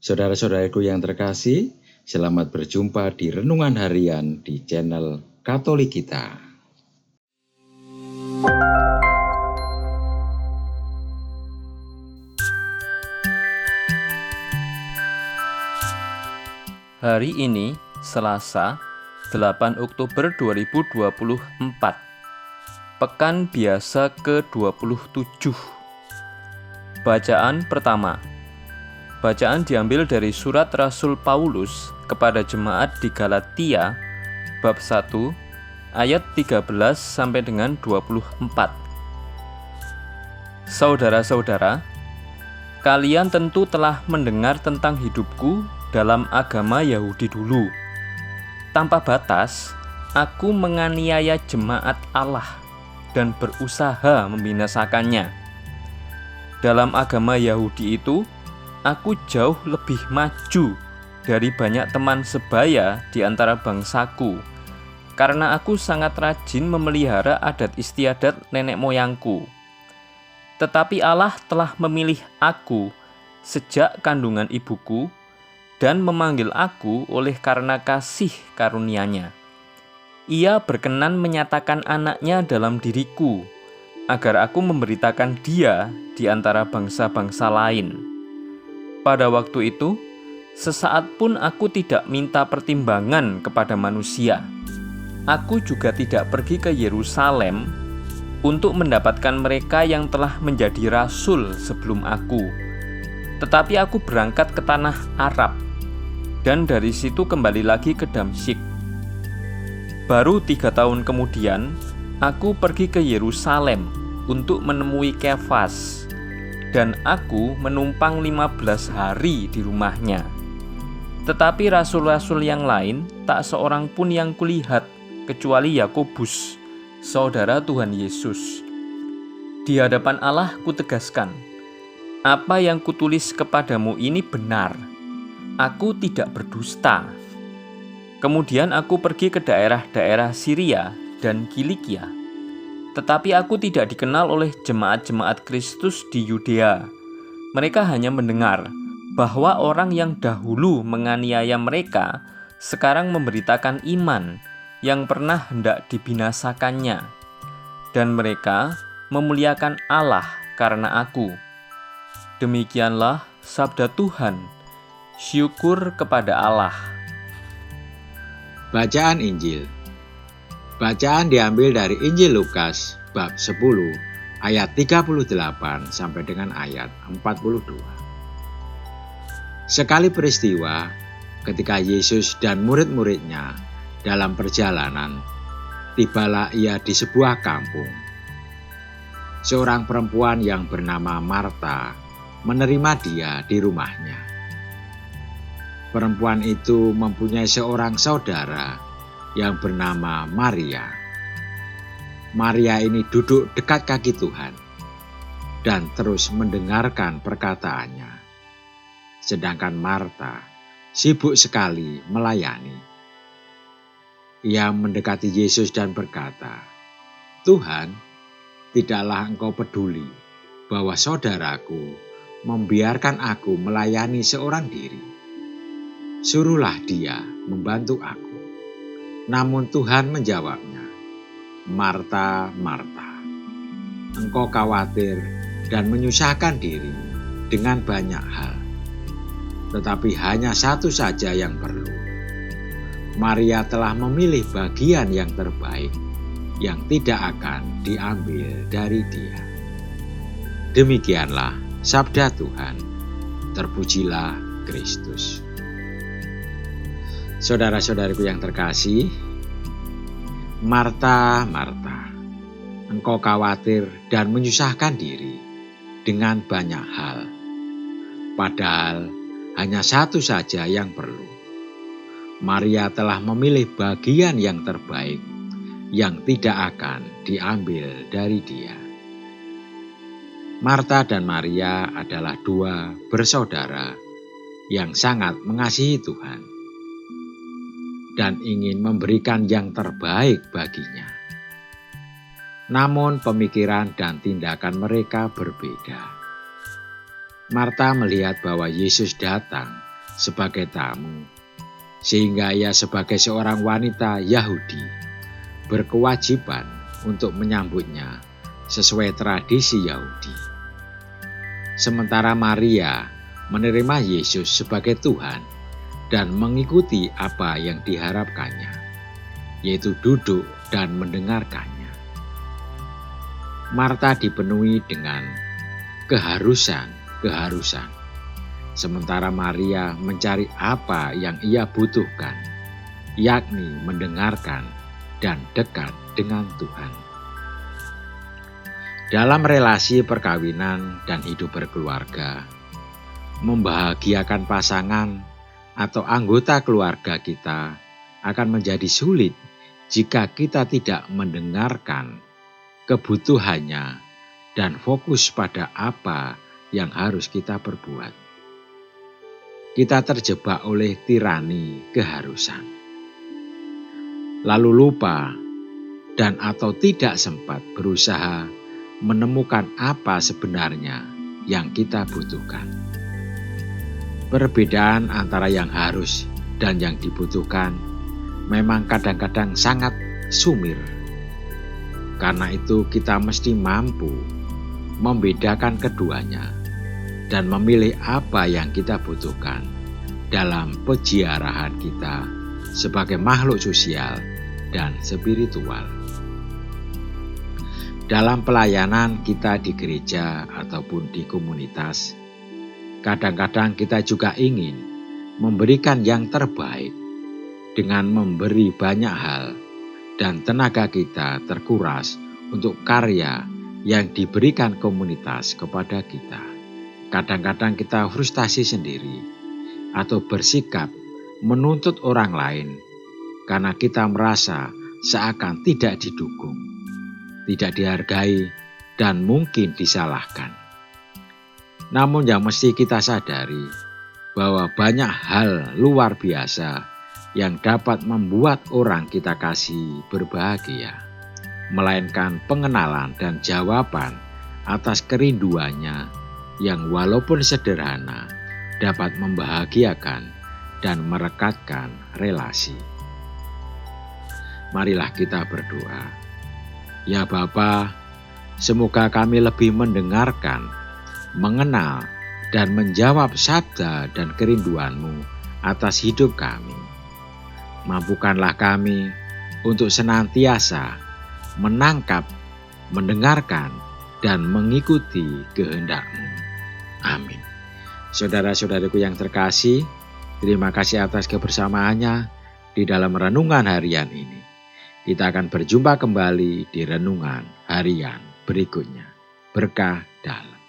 Saudara-saudaraku yang terkasih, selamat berjumpa di Renungan Harian di channel Katolik kita. Hari ini, Selasa, 8 Oktober 2024, Pekan Biasa ke-27. Bacaan pertama. Bacaan diambil dari surat Rasul Paulus kepada jemaat di Galatia, bab 1, ayat 13 sampai dengan 24. Saudara-saudara, kalian tentu telah mendengar tentang hidupku dalam agama Yahudi dulu. Tanpa batas, aku menganiaya jemaat Allah dan berusaha membinasakannya. Dalam agama Yahudi itu, aku jauh lebih maju dari banyak teman sebaya di antara bangsaku, karena aku sangat rajin memelihara adat istiadat nenek moyangku. Tetapi Allah telah memilih aku sejak kandungan ibuku dan memanggil aku oleh karena kasih karunia-Nya. Ia berkenan menyatakan anaknya dalam diriku, agar aku memberitakan Dia di antara bangsa-bangsa lain. Pada waktu itu, sesaat pun aku tidak minta pertimbangan kepada manusia. Aku juga tidak pergi ke Yerusalem untuk mendapatkan mereka yang telah menjadi rasul sebelum aku. Tetapi aku berangkat ke tanah Arab, dan dari situ kembali lagi ke Damsyik. Baru 3 tahun kemudian, aku pergi ke Yerusalem untuk menemui Kefas, dan aku menumpang 15 hari di rumahnya. Tetapi rasul-rasul yang lain tak seorang pun yang kulihat, kecuali Yakobus, saudara Tuhan Yesus. Di hadapan Allah kutegaskan, apa yang kutulis kepadamu ini benar. Aku tidak berdusta. Kemudian aku pergi ke daerah-daerah Syria dan Kilikia. Tetapi aku tidak dikenal oleh jemaat-jemaat Kristus di Yudea. Mereka hanya mendengar bahwa orang yang dahulu menganiaya mereka sekarang memberitakan iman yang pernah hendak dibinasakannya. Dan mereka memuliakan Allah karena aku. Demikianlah sabda Tuhan. Syukur kepada Allah. Bacaan Injil. Bacaan diambil dari Injil Lukas bab 10 ayat 38 sampai dengan ayat 42. Sekali peristiwa ketika Yesus dan murid-muridnya dalam perjalanan, tibalah ia di sebuah kampung. Seorang perempuan yang bernama Marta menerima dia di rumahnya. Perempuan itu mempunyai seorang saudara yang bernama Maria. Maria ini duduk dekat kaki Tuhan dan terus mendengarkan perkataannya. Sedangkan Marta sibuk sekali melayani. Ia mendekati Yesus dan berkata, "Tuhan, tidaklah Engkau peduli bahwa saudaraku membiarkan aku melayani seorang diri. Suruhlah dia membantu aku." Namun Tuhan menjawabnya, "Marta, Marta, engkau khawatir dan menyusahkan diri dengan banyak hal. Tetapi hanya satu saja yang perlu. Maria telah memilih bagian yang terbaik, yang tidak akan diambil dari dia." Demikianlah sabda Tuhan. Terpujilah Kristus. Saudara-saudariku yang terkasih, Marta, Marta, engkau khawatir dan menyusahkan diri dengan banyak hal. Padahal hanya satu saja yang perlu. Maria telah memilih bagian yang terbaik, yang tidak akan diambil dari dia. Marta dan Maria adalah dua bersaudara yang sangat mengasihi Tuhan dan ingin memberikan yang terbaik baginya. Namun pemikiran dan tindakan mereka berbeda. Marta melihat bahwa Yesus datang sebagai tamu, sehingga ia sebagai seorang wanita Yahudi berkewajiban untuk menyambutnya sesuai tradisi Yahudi. Sementara Maria menerima Yesus sebagai Tuhan dan mengikuti apa yang diharapkannya, yaitu duduk dan mendengarkannya. Marta dipenuhi dengan keharusan, sementara Maria mencari apa yang ia butuhkan, yakni mendengarkan dan dekat dengan Tuhan. Dalam relasi perkawinan dan hidup berkeluarga, membahagiakan pasangan atau anggota keluarga kita akan menjadi sulit jika kita tidak mendengarkan kebutuhannya dan fokus pada apa yang harus kita perbuat. Kita terjebak oleh tirani keharusan, lalu lupa dan atau tidak sempat berusaha menemukan apa sebenarnya yang kita butuhkan. Perbedaan antara yang harus dan yang dibutuhkan memang kadang-kadang sangat sumir. Karena itu kita mesti mampu membedakan keduanya dan memilih apa yang kita butuhkan dalam peziarahan kita sebagai makhluk sosial dan spiritual. Dalam pelayanan kita di gereja ataupun di komunitas, kadang-kadang kita juga ingin memberikan yang terbaik dengan memberi banyak hal, dan tenaga kita terkuras untuk karya yang diberikan komunitas kepada kita. Kadang-kadang kita frustasi sendiri atau bersikap menuntut orang lain karena kita merasa seakan tidak didukung, tidak dihargai, dan mungkin disalahkan. Namun yang mesti kita sadari bahwa banyak hal luar biasa yang dapat membuat orang kita kasih berbahagia, melainkan pengenalan dan jawaban atas kerinduannya yang walaupun sederhana dapat membahagiakan dan merekatkan relasi. Marilah kita berdoa. Ya Bapa, semoga kami lebih mendengarkan, mengenal, dan menjawab sabda dan kerinduan-Mu atas hidup kami. Mampukanlah kami untuk senantiasa menangkap, mendengarkan, dan mengikuti kehendak-Mu. Amin. Saudara-saudaraku yang terkasih, terima kasih atas kebersamaannya di dalam renungan harian ini. Kita akan berjumpa kembali di renungan harian berikutnya. Berkah dalam.